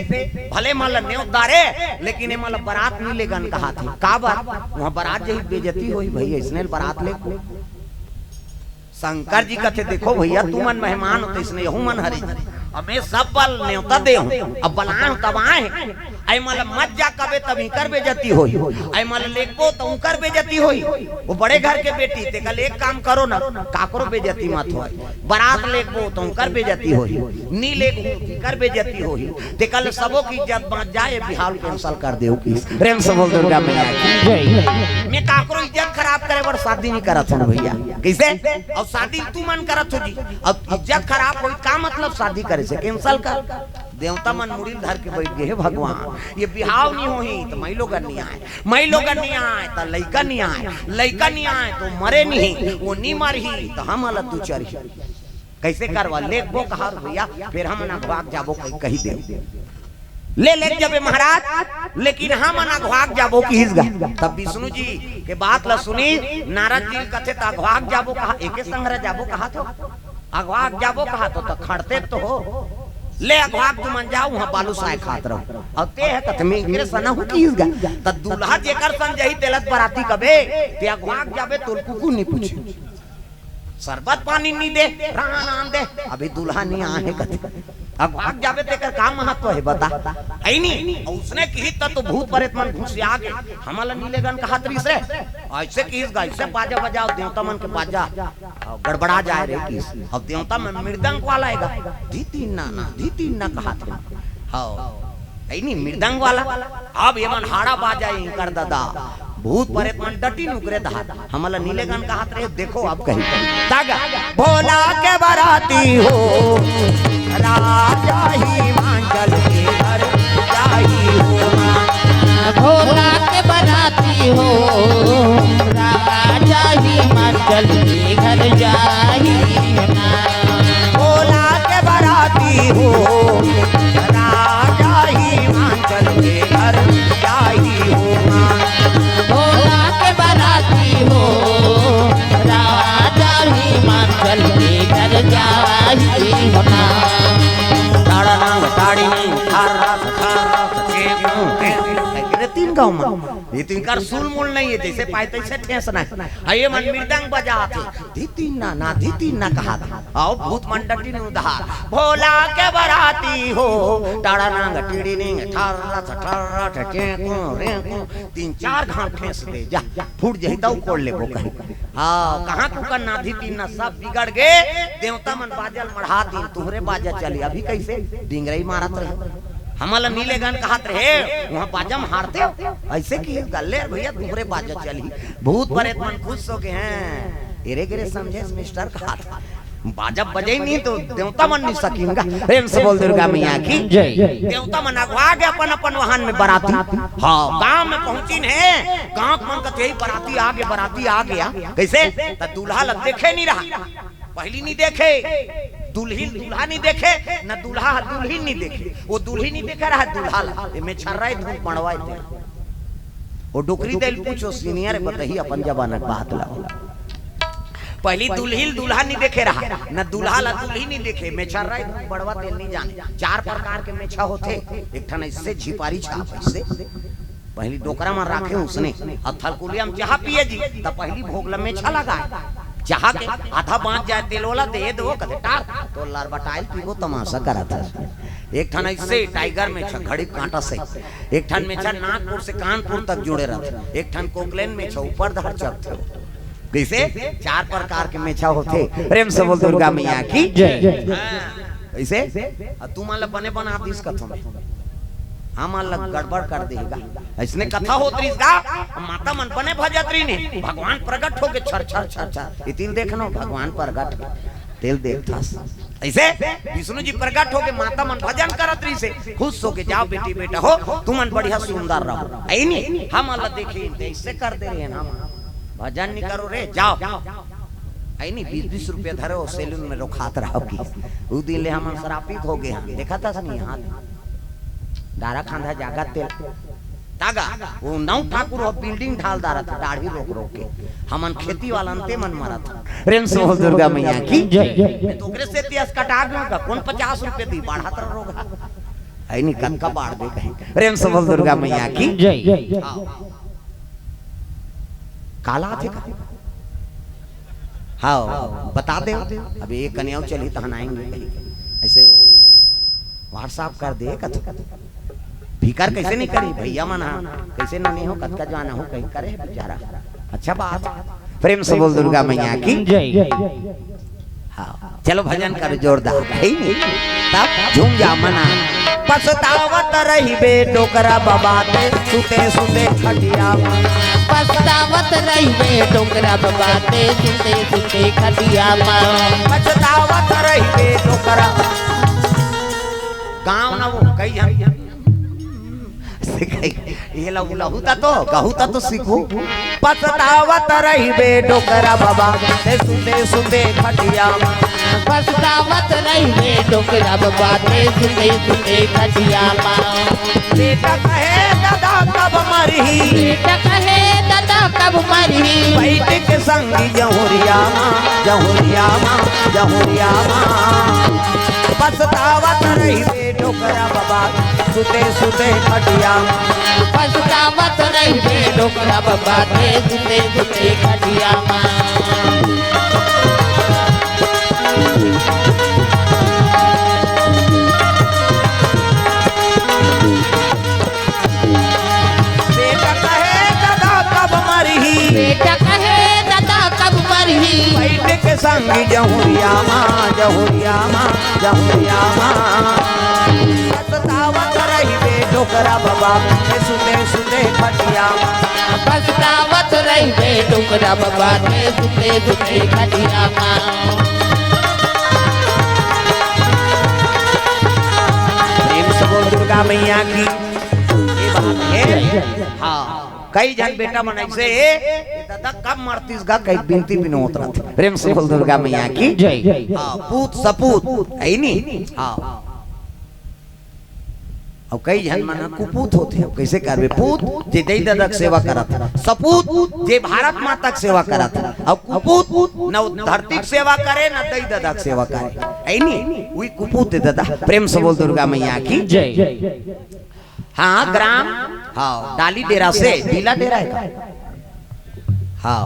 A: भले माला न्योतारे लेकिन ए माला बरात नहीं लेगन कहा थे का बात वहां बरात जही बेइज्जती हुई भैया इसने बरात ले शंकर जी कहते देखो भैया तू मन मेहमान होते इसने यहू मन हरी हमें सब बल न्योता दे अब बलाए तब आए आई माला मत जा कबे तभी कर बेजती होई आई माला लेको तो कर बेजती होई वो बड़े घर के बेटी ते कल एक काम करो ना काकरो बेजती मत होई बारात लेको तो कर बेजती होई नी लेको कर बेजती होई ते कल सबो की इज्जत बात जाए बिहार कैंसिल कर देओ की प्रेम से बोल दुर्गा मैया की मैं काकरो इज्जत खराब करे बड़ शादी नहीं करत हूं भैया कैसे और शादी तू मन करत हो जी अब इज्जत खराब होई का मतलब शादी करे से कैंसिल कर देवता मन मुड़ी धर के बैठ गए भगवान ये बिहाव नहीं होही तो मई लोग नहीं आए मई लोग नहीं आए तो लइका नहीं आए लइका नहीं आए तो मरे नहीं वो नहीं मरही तो हम अलग तू चरही कैसे करवा लेखबो कहा भैया फिर हम ना भाग जाबो कही दे ले जबे महाराज लेकिन हम अघवाग जाबो की हिजगा तब विष्णु जी के बात ला सुनी नारद जी कथे त अघवाग जाबो कहा एके संग जाबो कहा तो अघवाग जाबो कहा तो खड़ते तो हो ले अघवाग तुम जाओ वहां बालू साय खात रहो और ते है कथे में मेरे सना हो की हिजगा त दूल्हा जेकर संग जही तेलत बराती कबे ते अघवाग जाबे तोल कुकू नहीं पूछे शरबत पानी नहीं दे राना नाम दे अभी दूल्हा नहीं आए कथे अब भाग जावे तेकर का महत्व है बता आई नहीं उसने की तो भूत प्रेत मन घुस आ गए हमला नीलेगन का हाथ से ऐसे की इस गाय से बाजा बजाओ देवता मन के बाजा गड़बड़ा जाए रे की अब देवता में मृदंग वाला आएगा धी तीन ना कहा थे हां आई नहीं मृदंग वाला अब ये मन हाड़ा बाजा ही कर दादा भूत प्रेत मन डटी नुकरे धा हमला नीलेगन का हाथ रे देखो अब कहीं तागा भोला के बराती हो राजा ही मांगल के घर जाही हो
B: भोला के बराती हो राजा ही मांगल के घर जाही
A: भोला के बराती हो राजा ही मांगल के घर जाही हो
B: भोला के बराती हो राजा ही मांगल के घर जाही होना
A: ताड़ी नहीं तीन गाँव में ये तीन कार सुल मूल नहीं है जैसे पाए तैसे ठेसना है ये मन मृदंग बजा थे धी तीन ना कहा था आओ भूत मन डटी ने उधार भोला के बराती हो टाड़ा नांग टीड़ी नहीं ठारा ठारा ठके को रे को तीन चार घाट ठेस दे जा फूट जही तो कोड़ ले को कहीं हां कहां को करना धी तीन ना सब बिगड़ गए देवता मन बाजल मढ़ा दी तुहरे बाजा चली अभी कैसे डिंगरई मारत रहे हमला नीलेगन का हाथ रहे वहां बाजम हारते ऐसे की गल्ले भैया तुहरे बाजा चली भूत प्रेत मन खुश हो गए हैं एरे गिरे समझे मिस्टर का हाथ बाजा बजे नहीं तो देवता मन नहीं सकेंगा प्रेम से बोल दुर्गा मैया की
B: जय।
A: देवता मन अगवा गए अपन वाहन में बराती हाँ गांव में पहुंची है गांव मन का यही बराती आ गया कैसे तो दूल्हा लग देखे नहीं रहा पहली नहीं देखे दूल्हा नहीं देखे न दूल्हा दुल्हीन नहीं देखे वो दुल्ही नहीं देखे रहा दूल्हा में छर्राई धूप पड़वाए थे वो डोकरी दिल पूछो सीनियर बताइए अपन जबानक बात ला पहली दुल्हीन दूल्हा नहीं देखे रहा न दूल्हा ला दुल्ही नहीं देखे मेछा राय बड़वा तेल नहीं जाने चार प्रकार के मेछा होते एक ठन इससे झिपारी छाप इससे पहली डोकरा में रखे उसने अब थलकुलिया में चाह पिए जी तब पहली भोगला मेछा लगाए चाह के आधा बांध जाए तेल वाला दे दो कदे टार तो लार बटाइल पीगो तमाशा करा था एक ठन इससे टाइगर में घड़ी कांटा से एक ठन में नागपुर से कानपुर तक जुड़े रहते एक ठन कोकलेन में ऊपर धर चढ़ते कैसे चार प्रकार के मेछा होते प्रेम से बोल दुर्गा मैया की जय। ऐसे तू मान ला बने बना दिस कथो में हम अलग गड़बड़ कर देगा। इसने कथा होत रही का माता मन बने भजत्री ने भगवान प्रकट होके छर छर छर छर तिल देखनो भगवान प्रकट तिल देखता ऐसे विष्णु जी प्रकट होके माता मन भजन करत रही से खुश होके जाओ बेटी बेटा हो तुमन बढ़िया सुंदर रहो आई नहीं हम अलग देखे ऐसे कर दे रहे हैं ना भजन नहीं करो रे जाओ आई नहीं 20-20 रुपया धरो सैलून में रोखात रहो की उ दिन ले हम शरापित हो गए हैं देखा था नहीं हां दारा खांधा जागा तेल तागा वो नौ ठाकुर और बिल्डिंग ढाल दारा था दाढ़ी रोक रोक के हमन खेती वाला अंते मन मारा था प्रेम से बोल दुर्गा मैया की जय तो ओकरे से इतिहास कटा गया का कौन 50 रुपए दी बढ़ा तर रोगा आई नहीं कन का बाढ़ दे कहीं प्रेम से बोल दुर्गा मैया की जय काला थे का हाँ बता दे अब एक कन्या चली तो आएंगे ऐसे व्हाट्सएप कर दे कथ भीकर कैसे नहीं करी भैया मना कैसे नहीं हो कद का जाना हो कहीं करे बेचारा अच्छा बात प्रेम से बोल दुर्गा मैया की जय हाँ चलो भजन कर जोरदार है नहीं तब झूम जा मना पछतावत रही बे डोकरा बबाते सुते सुते खटिया
B: पछतावत रही बे डोकरा बबाते सुते सुते खटिया
A: पछतावत रही बे डोकरा गाँव ना वो कई जान ये लहुता तो सीखो पछतावत रही बे डोकरा बाबा ते सुते खटिया
B: पछतावत रही बे डोकरा बाबा ते सुते खटिया
A: बेटा कहे दादा कब मरही
B: बेटा कहे दादा कब मरही
A: बैठ के संगी जहुरिया माँ पछतावत रही बे डोकरा बाबा सुते सुते खटिया
B: पछतावत रही बे डोकरा बाबा ते सुते सुते खटिया
A: बेटा कहे दादा कब मरही
B: बेटा कहे दादा कब मरही
A: बैठ के संगी जहुरिया माँ पछतावत रही बे डोकरा बाबा सुते सुते खटिया
B: पछतावत रही बे डोकरा बाबा ते सुते सुते खटिया
A: प्रेम से बोल दुर्गा मैया की ये बात है हाँ कई जन बेटा मन ऐसे दादा कब मरतीस गा कई बिनती बिन होता प्रेम से बोल दुर्गा मैया की जय हाँ पूत सपूत है नहीं हाँ अब कई जन मन कुपूत होते अब कैसे करबे पूत जे दई दादा की सेवा करत सपूत जे भारत माता की सेवा करत अब कुपूत न धरती की सेवा करे न दई दादा की सेवा करे है नहीं वही कुपूत है दादा प्रेम से बोल दुर्गा मैया की जय हाँ ग्राम हाँ डाली डेरा से ढीला डेरा है हाँ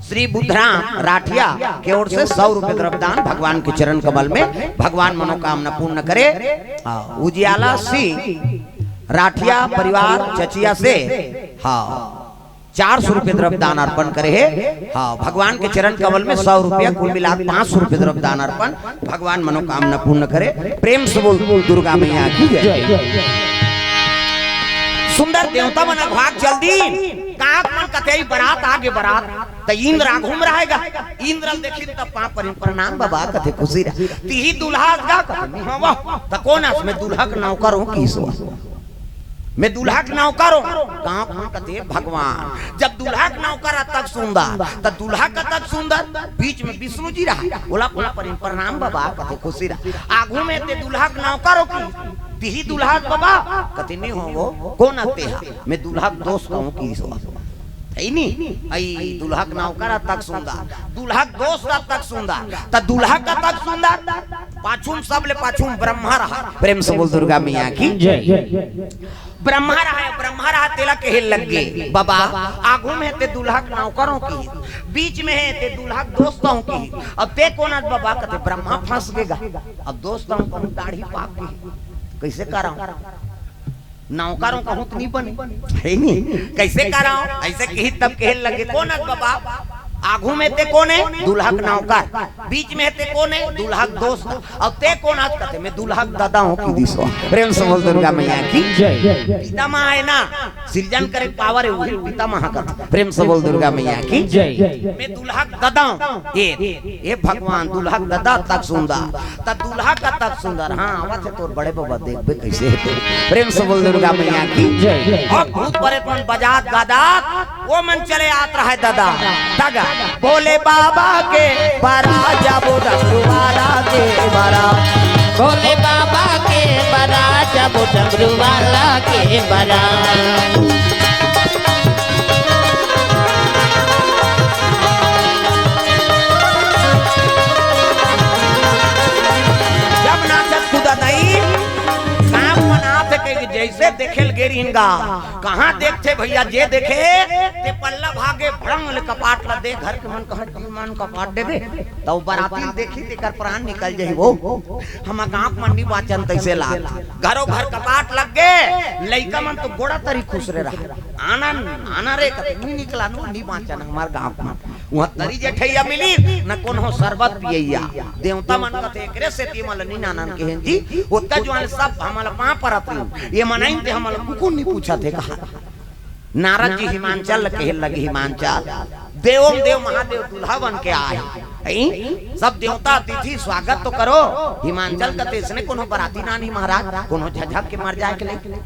A: श्री बुद्धराम राठिया की ओर से 100 रुपए द्रव्यदान भगवान के चरण कमल में भगवान मनोकामना पूर्ण करे। उजियाला सिंह राठिया परिवार चचिया से हाँ 400 रुपए द्रव्यदान अर्पण करे है। हाँ भगवान के चरण कमल में 100 रुपया कुल मिला 500 रुपए द्रव्यदान अर्पण भगवान मनोकामना पूर्ण करे। प्रेम से बोल दुर्गा मैया की जय। सुंदर देवता बना भाग जल्दी काक मन कतई बारात आगे बारात त इंद्र आघूम रहेगा इंद्र देखी त पाप प्रणाम बाबा कथे खुशी रह तीही दुल्हा गा कथे वाह त कोन आस में दुल्हा के नौकर हूं किसो मैं दुल्हा के नौकर हूं गांव में कथे भगवान जब दुल्हा के नौकर तक सुंदर त दुल्हा का तक सुंदर बीच में विष्णु जी रहा बोला प्रणाम बाबा कथे खुशी रह आघू में ते दुल्हा के नौकर हो की तीही दुल्हा बाबा कथे नहीं हो वो कौन आते हैं मैं दुल्हा दोस्त कहूं की सो है नहीं आई दुल्हा का नौकर तक सुंदर दुल्हा दोस्त तक सुंदर त दुल्हा का तक सुंदर पाछुम सब ले पाछुम ब्रह्मा रहा। प्रेम से बोल दुर्गा मैया की जय। ब्रह्मा रहा तेला के लग गए बाबा आगू में ते दुल्हा के नौकरों की बीच में है ते दुल्हा दोस्तों की अब ते कौन आज बाबा कहते ब्रह्मा फंस गएगा अब दोस्तों को दाढ़ी पाक की कैसे करा नौकरों का हुत नहीं बने है नहीं कैसे करा ऐसे कही तब कहे लगे कौन आज बाबा आगू में ते कौन है? दुल्हा का नौकर। बीच में ते कौन है? दुल्हा का दोस्त। और ते कौन आज कहते मैं दुल्हा का दादा हूँ की दिसवा। प्रेम से बोल दुर्गा मैया की जय। पितामह है ना, सृजन करे पावर है वही पितामह का। प्रेम से बोल दुर्गा मैया की जय। मैं दुल्हा का दादा हूँ। ये भगवान दुल्हा का दादा तक सुंदर, तब दुल्हा का तक सुंदर। हाँ आवाज है तोर बड़े बाबा देख बे कैसे है। प्रेम से बोल दुर्गा मैया की जय। और भूत परे मन बजात गादात वो मन चले आत रहा है दादा दादा बोले बाबा के बरा जाबो डमरू वाला के बरा।
B: भोले बाबा के बरा जाबो डमरू वाला के बरा।
A: जब नाचत खुदा नहीं नाम मनाते के जैसे देखेल गेरिंगा कहाँ देखते भैया जे देखे ते पल्ला भागे भड़ंग ले कपाट ला दे घर के मन कहत मन कपाट दे दे तो बराती देखी तेकर प्राण निकल जाई वो। हम गांव मंडी बाचन तैसे ला घरों घर कपाट लग गे लइका मन तो गोड़ा तरी खुश रे रहा आनंद आना रे कतनी निकला नो नी बाचन हमार गांव में वहां तरी जेठैया मिली न कोनो शरबत पियैया देवता मन कते एकरे से ती मल नी नानन के हैं जी ओत्ता जवान सब हमल पा परत ये मनाइन ते हमल कुकुन नहीं पूछा थे कहा। नारद जी हिमांचल कहे लगे हिमांचल देवों देव महादेव दुल्हा बन के आए सब देवता अतिथि स्वागत तो करो। हिमांचल का इसने कोनो बराती नानी महाराज कोनो झझक के मर जाए के लिए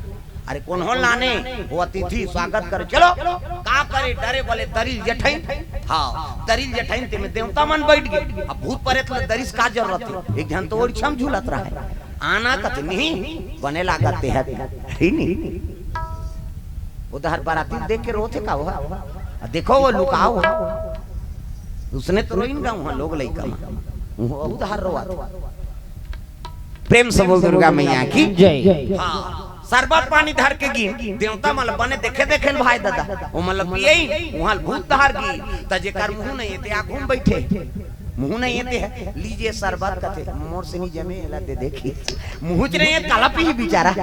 A: अरे कोनो लाने वो अतिथि स्वागत कर चलो का करे डरे बोले दरिल जठैन। हाँ दरिल जठैन ते में देवता मन बैठ गए। अब भूत परे तो दरिस का जरूरत है एक जन तो और छम झूलत रहा है आना कत नहीं बने लागते है नहीं उधर बराती देख के रोते का हुआ देखो वो लुकाओ उसने तो रोइन गाँव लोग लइका उधर रोआ। प्रेम से बोल दुर्गा मैया की जय। हाँ शरबत पानी धर के गी देवता मतलब बने देखे देखे भाई दादा वो मतलब पिए वहां भूत धर गी त जेकर मुंह नहीं ते आगू बैठे मुंह नहीं येते है लीजिए शरबत कथे मोर से नहीं जमे ला दे देखी मुंह च नहीं काला पी बेचारा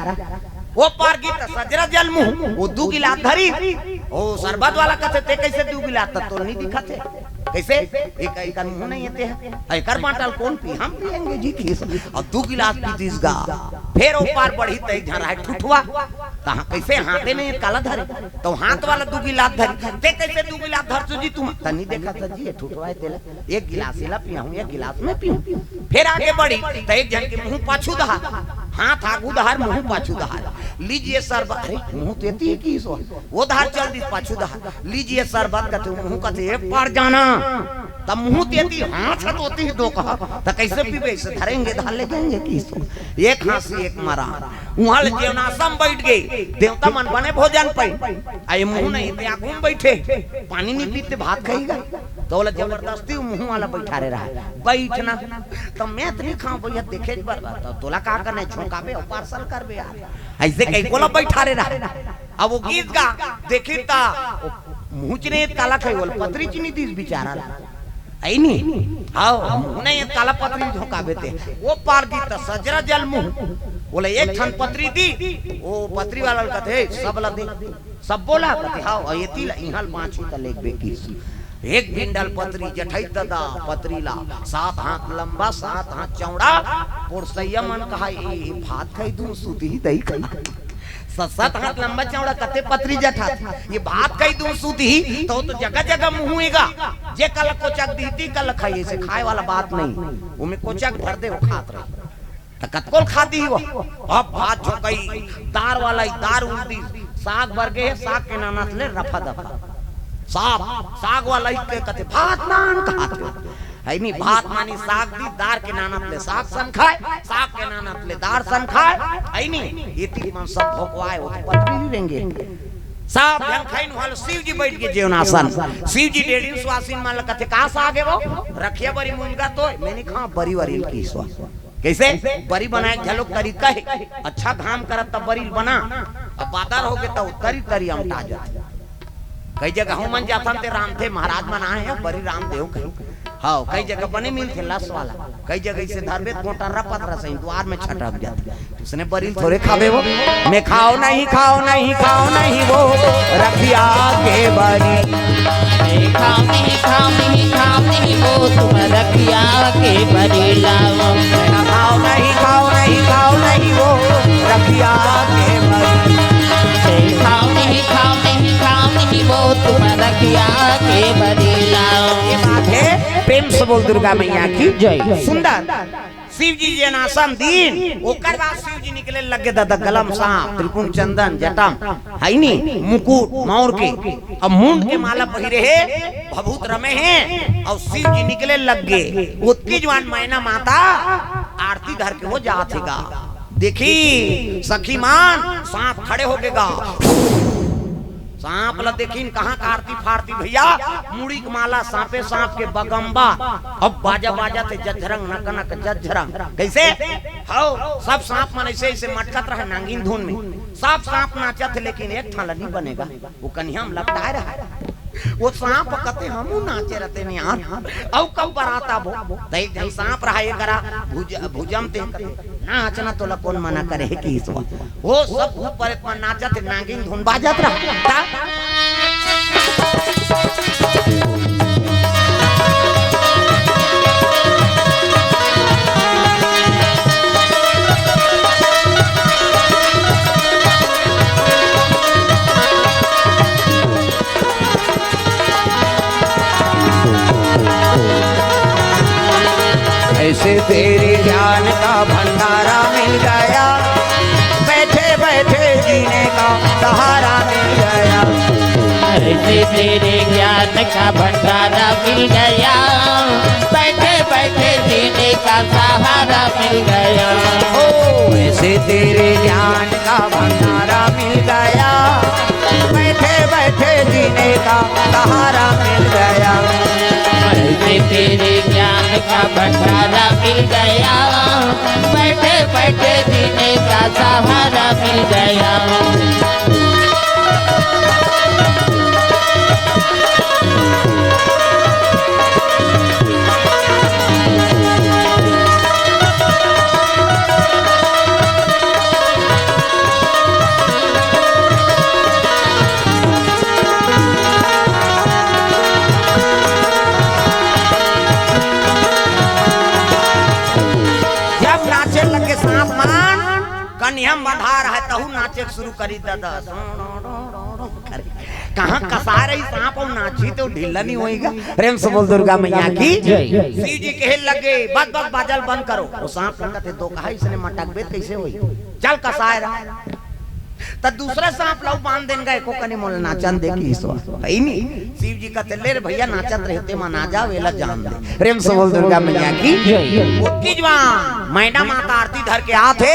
A: वो पार की सजरा जल मुंह वो दू गिलास धरी ओ शरबत वाला कथे ते कैसे दू गिलास तो नहीं दिखते कैसे एक एक मुंह नहीं येते है एकर बाटल कौन पी हम पिएंगे जी की और दू गिलास पी दिसगा फिर वो पार बढ़ी तई झरा ठुठवा कहां कैसे हाथे नहीं काला धरे तो हाथ वाला दू गिलास धरी ते कैसे दू गिलास धर सो जी तुम तनी देखा था जी ठुठवा तेला एक गिलास ला पिया हूं एक गिलास में पीऊं फिर आगे बढ़ी तो एक जन के मुंह पाछू दहा हाथ आगू दहार मुंह पाछू दहार लीजिए शरबत अरे मुंह तेती है की सो वो धार चल दी पाछू दहार लीजिए शरबत कते मुंह कते पार जाना तब मुंह तेती हाथ हटोती है दो कहा तो कैसे पीबे से धरेंगे धार ले जाएंगे की सो एक खांसी एक मरा वहां जेवनासम बैठ गए देवता मन बने भोजन पे आए मुंह नहीं ते आगू में बैठे पानी नहीं पीते भात खाएगा तो बोला जबरदस्ती मुंह वाला बैठा रहा बैठना तो मैं तो नहीं खाऊं भैया देखे तो तोला का करने झोंकाबे और पार्सल करबे यार ऐसे कई कोला बैठा रहा अब वो गीत गा देखी ता मुंह चने काला खाई बोल पतरी चनी दी बेचारा आई नहीं हां मुंह नहीं काला पतरी झोंकाबे ते वो पार गीत सजरा जल मुंह बोले एक ठन पतरी दी वो पतरी वाला कथे सब ला दे सब बोला कथे हां येती इहाल पांच त लेक बेकी एक बिंडल पतरी जठई दादा पतरीला 7 हाथ लंबा 7 हाथ चौड़ा पुरसैया मन कहा ए भात खाई दूं सूती दही खाई 7 हाथ लंबा चौड़ा कते पतरी जठा ये भात खाई दूं सूती तो जगह जगह मुंहेगा जे कल कोचक दीती कल खाई से खाए वाला बात नहीं उमे कोचक भर दे वो खात रहे त कतकोल खाती वो अब भात झोकई दार वाला दार उल्टी साग बरगे साग के नाना ले रफा दफा साग वाला के कते भात नान खाते है नहीं भात मानी साग दी दार के नानत ले साग सन खाए साग के नानत ले दार सन खाए है नहीं ये तीन मन सब भोकवाए वो तो पत्नी ही रहेंगे सब जन खाइन वाले शिव जी बैठ के जेवनासन शिव जी डेढ़ स्वासीन मान कथे का साग है वो रखिया बरी मुंगा तो मैंने कहा बरी वरील की स्वा कैसे बरी बनाए झलो तरीका है अच्छा काम करत तब बरी बना अब बादर हो गए तो तरी तरी अमटा जाए कई जगह हम मन जाता ते राम थे महाराज मन आए हैं बड़ी रामदेव कहीं हाँ कई जगह बने मिल थे लस वाला कई जगह से धरबे मोटा रपत रसई द्वार में छटक जाते उसने बड़ी थोड़े खावे वो मैं खाओ नहीं वो रखिया के बरी
B: खाओ नहीं वो तुम रखिया के बरेला
A: खाओ नहीं वो रखिया के
B: खाओ नहीं वो तुम रखिया के बरेला।
A: ये बात है प्रेम से बोल दुर्गा मैया की
B: जय।
A: सुंदर शिव जी जनासम दीन ओकर बाद शिव जी निकले लगे दादा गलम सांप त्रिपुण चंदन जटम है नी मुकुट मौर के अब मुंड के माला पहिरे है भभूत रमे हैं और शिव जी निकले लग गए उसकी जवान मैना माता आरती धर के वो जातेगा देखी सखी मान सांप खड़े हो गएगा सांप ला देखी कहाँ आरती फारती भैया मुड़ी के माला सांपे सांप के बगम्बा अब बाजा बाजा थे जझरंग नकनक जझरंग कैसे हो सब सांप मन ऐसे ऐसे मटकत रहे नांगिन धुन में सब सांप नाचत थे लेकिन एक थाला नहीं बनेगा वो कन्हैया में लपटाए रहा वो सांप कहते हमू नाचे रहते नहीं यार औ कब बराता वो दई जई सांप रहा ये करा भुजम ते नाचना तो कौन मना करे कि इस वो सब ऊपर इतना नाचत नागिन धुन बाजत रहा ऐसे तेरे ज्ञान का भंडारा मिल गया बैठे बैठे जीने का सहारा मिल गया
B: ऐसे तेरे ज्ञान का भंडारा मिल गया बैठे बैठे जीने का सहारा मिल गया।
A: ओ ऐसे तेरे ज्ञान का भंडारा मिल गया बैठे बैठे जीने का सहारा मिल गया
B: ऐसे तेरे ज्ञान का भंडारा मिल गया बैठे बैठे जीने का सहारा मिल गया।
A: कन्हैया बंधा रहा है तहु नाचे शुरू करी दादा कहाँ कसा रही सांप और नाची तो ढीला नहीं होएगा प्रेम से बोल दुर्गा मैया की शिव जी कहे लगे बस बस बाजल बंद करो वो सांप लगते दो कहा इसने मटक बेत कैसे हुई चल कसा रहा तो दूसरा सांप लाऊ बांध देन गए को कने मोल नाचन देखी इस है नहीं शिव जी कहते ले रे भैया नाचत रहते मना जा वेला जान दे प्रेम से बोल दुर्गा मैया की उसकी जवान मैना माता आरती धर के आते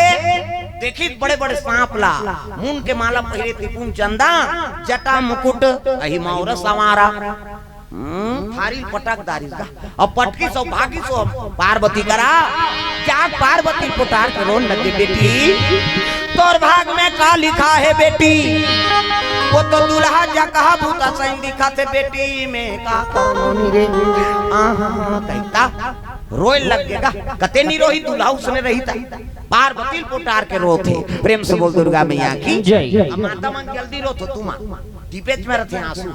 A: देखी बड़े बड़े सांप ला मुंड के माला पहिरे त्रिपुण चंदा जटा मुकुट अहि मौर सवारा थारी पटक दारी का अब पटकी सो भागी सो पार्वती करा क्या पार्वती पुटार के रोन लगे बेटी तोर भाग में का लिखा है बेटी वो तो दुल्हा जा कहा भूता सैन दिखा थे बेटी में का करोनी रे आहा कहता रोए लगेगा कते नहीं रोही दुल्हा उसने रही था पार्वती पुटार के रो थे प्रेम से बोल दुर्गा मैया की जय। माता मन जल्दी रो तो तुम टिपेच में रहते आंसू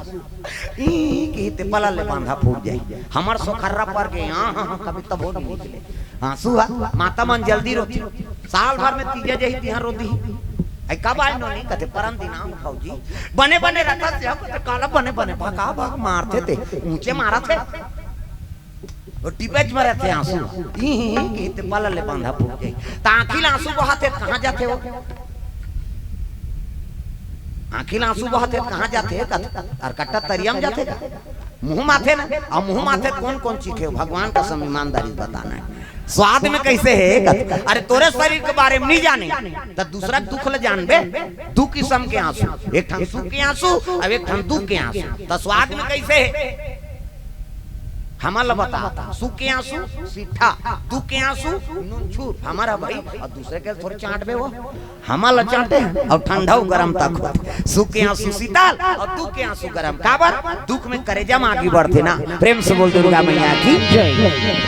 A: कहते पला ले बांधा फूट जाए हमार सोखर्रा पर गए कभी तब हो नहीं निकले आंसू माता मन जल्दी रोती साल भर में तीजा जही तिहां रोती कब आए नहीं कहते परम दिना फौजी बने बने रखा थे काला बने बने भागा भाग मारते थे ऊंचे मारा थे और टिपेच में रहते आंसू कहते पला ले बांधा फूट जाए ताखिल आंसू बहाते कहाँ जाते हो आखिल आंसू बहाते कहाँ जाते और कट्टा तरियम जाते मुंह माथे ना और मुंह माथे कौन कौन चीखे भगवान का सम ईमानदारी बताना है स्वाद में कैसे है अरे तोरे शरीर के बारे में नहीं जाने तो दूसरा दुख ले जानबे दू किस्म के आंसू एक ठन सुख के आंसू और एक ठन दुख के आंसू तो स्वाद में कैसे है हमारा बताता सुख के आंसू सीठा दुख के आंसू नूनछूर हमारा भाई और दूसरे के थोड़े चाट बे वो हमारा चाटे और ठंडा गरम तक सुख के आंसू शीतल और दुख के आंसू गरम काबर दुख में करेजा में आगे बढ़ते ना प्रेम से बोल दुर्गा मैया की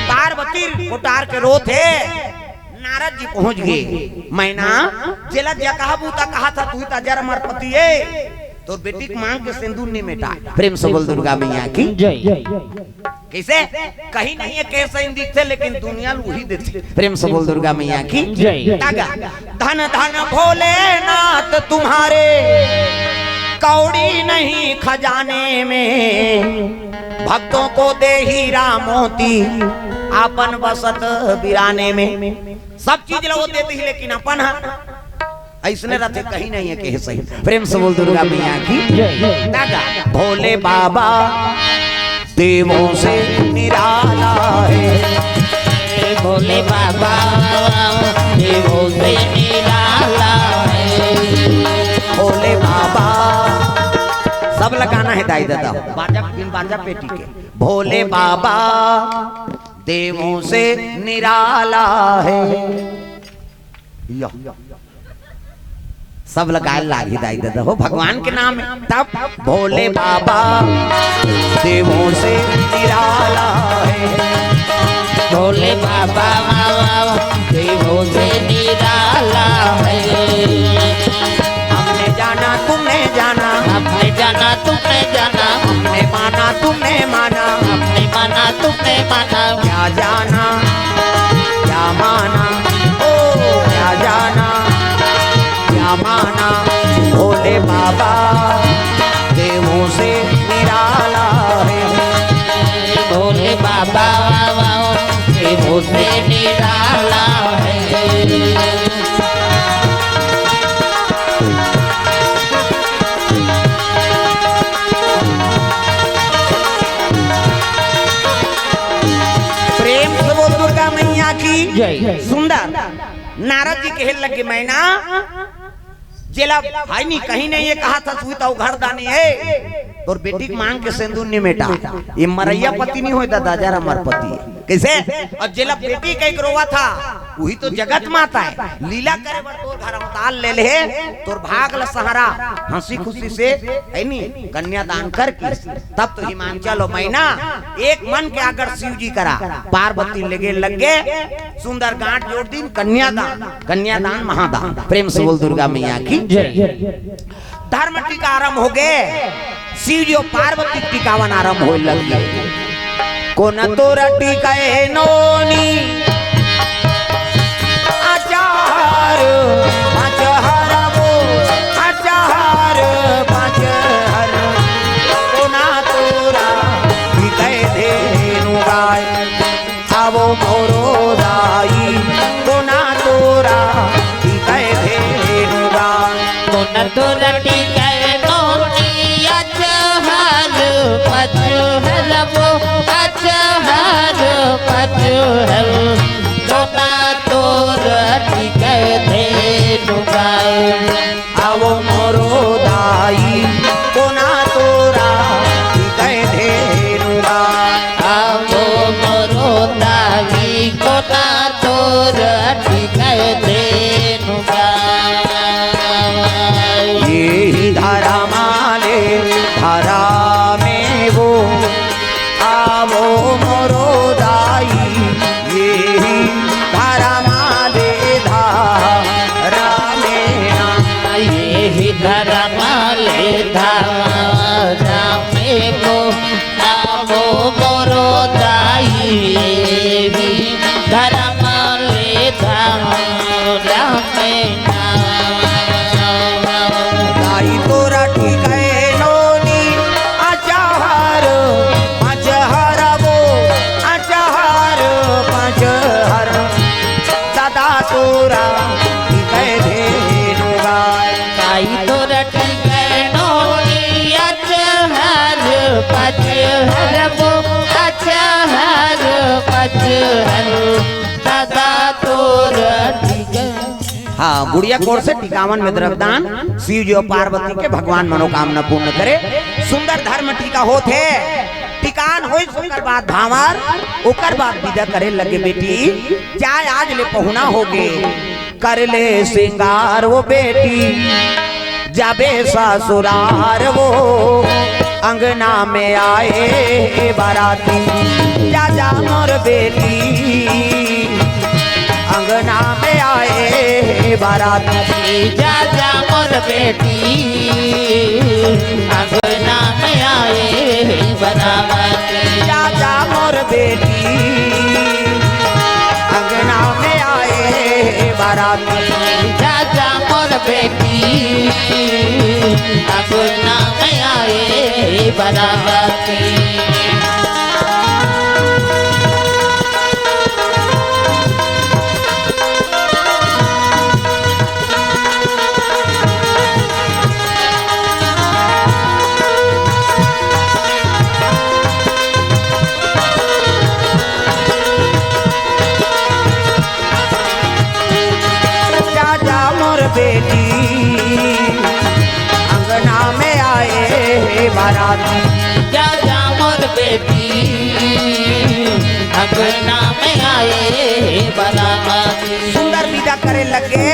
A: पार्वती पुटार के रो थे नारद जी पहुंच गए मैना जेला जा कहा बूता कहा था तू ता जर मर पति तो बेटी की मांग के सिंदूर नहीं मिटा। प्रेम से बोल दुर्गा मैया की
B: जय।
A: कैसे कहीं नहीं है कैसे इन दिखते लेकिन दुनिया वही दिखती। प्रेम से बोल दुर्गा मैया की
B: जय।
A: धन धन भोलेनाथ तुम्हारे कौड़ी नहीं खजाने में, भक्तों को दे हीरा मोती अपन बसत बिराने में। सब चीज वो देती है लेकिन अपन ऐसने रहते कहीं नहीं है कहे सही। प्रेम से बोल दुर्गा मैया की जय। भोले बाबा देवों से निराला है,
B: भोले बाबा देवों से निराला है।
A: भोले बाबा सब लगाना है दाई दादा बाजा बिन बाजा पेटी के। भोले बाबा देवों से निराला है, सब लगाए लागी दाई दादा हो भगवान के नाम है। तब भोले बाबा देवों से निराला है,
B: भोले बाबा देवों से निराला है।
A: हमने जाना तुमने जाना,
B: हमने जाना तुमने जाना,
A: हमने माना तुमने माना,
B: हमने माना तुमने माना।
A: क्या जाना क्या माना, ओ क्या जाना क्या माना। भोले बाबा देवों से निराला है,
B: भोले बाबा देवों से निराला है।
A: प्रेम से बोल दुर्गा मैया की
B: जय।
A: सुंदर नारद जी कहे लगे मैना जेला भाई नहीं कहीं नहीं ये कहा था तू तो घर दानी है और बेटी की मांग के सिंदूर नहीं मेटा। ये मरैया पति नहीं होता दादा मर पति कैसे। और जेला बेटी का एक रोवा था वही तो जगत माता है, लीला करे बर तोर घर अवतार ले ले तोर भाग ल सहारा हंसी खुशी से है नी कन्यादान कर की। तब तो हिमांचल हो मैना एक मन के आकर शिव जी करा पार्वती लगे लगे सुंदर गांठ जोड़ दिन कन्यादान, कन्यादान महादान। प्रेम से बोल दुर्गा मैया की
B: जय।
A: धर्म टीका आरंभ हो गए, शिव जी और पार्वती टीकावन आरंभ हो लगे। कोन तोरा टीका नोनी आचार पाँच हर वो आचार पाँच हर। कोना तोरा टीका धेनु गाय आवो मोरो दाई, कोना तोरा टीका धेनु गाय।
B: कोन तोरा टीका नोनी अचहर पचहर वो अचहर पचहर। कोना तोरा टीका धेनु गाय
A: आवो मोरो दाई, कोना तोरा टीका धेनु गाय।
B: आवो मोरो दाई, कोना तोरा टीका धेनु गाय।
A: ये धारा माले धारा में वो आवो मोरो दाई, ये धारा माले धारा में ना।
B: ये धरा माले धारा में वो आवो मोरो दाई, धरा माले धारा में ना।
A: दाई तोरा टीका नोनी आचार पाँच हर वो आचार पाँच हर। दादा तोरा टीका धेनु गाय,
B: दाई तोरा टीका नोनी अचहर पचहर वो अचहर पचहर। दादा तोरा टीका।
A: हाँ गुड़िया कोर से टीकावन में द्रव्यदान शिव जी और पार्वती के भगवान मनोकामना पूर्ण करे। सुंदर धर्म टीका होते टिकान हो सुंदर बात भावर ओकर बाद विदा करे लगे बेटी चाय आज ले पहुना होगे कर ले श्रृंगार वो बेटी जाबे ससुरार वो अंगना में आए बाराती जा जा मोर बेटी अंग अंगना में आए बाराती।
B: जा जा मोर बेटी अंगना में आए बाराती।
A: जा जा मोर बेटी अंगना में आए बाराती।
B: जा जा मोर बेटी अंगना में आए बाराती।
A: बेटी अंगना में आए बाराती।
B: जा जा मोर बेटी अंगना में आए बाराती।
A: सुंदर विदा करे लगे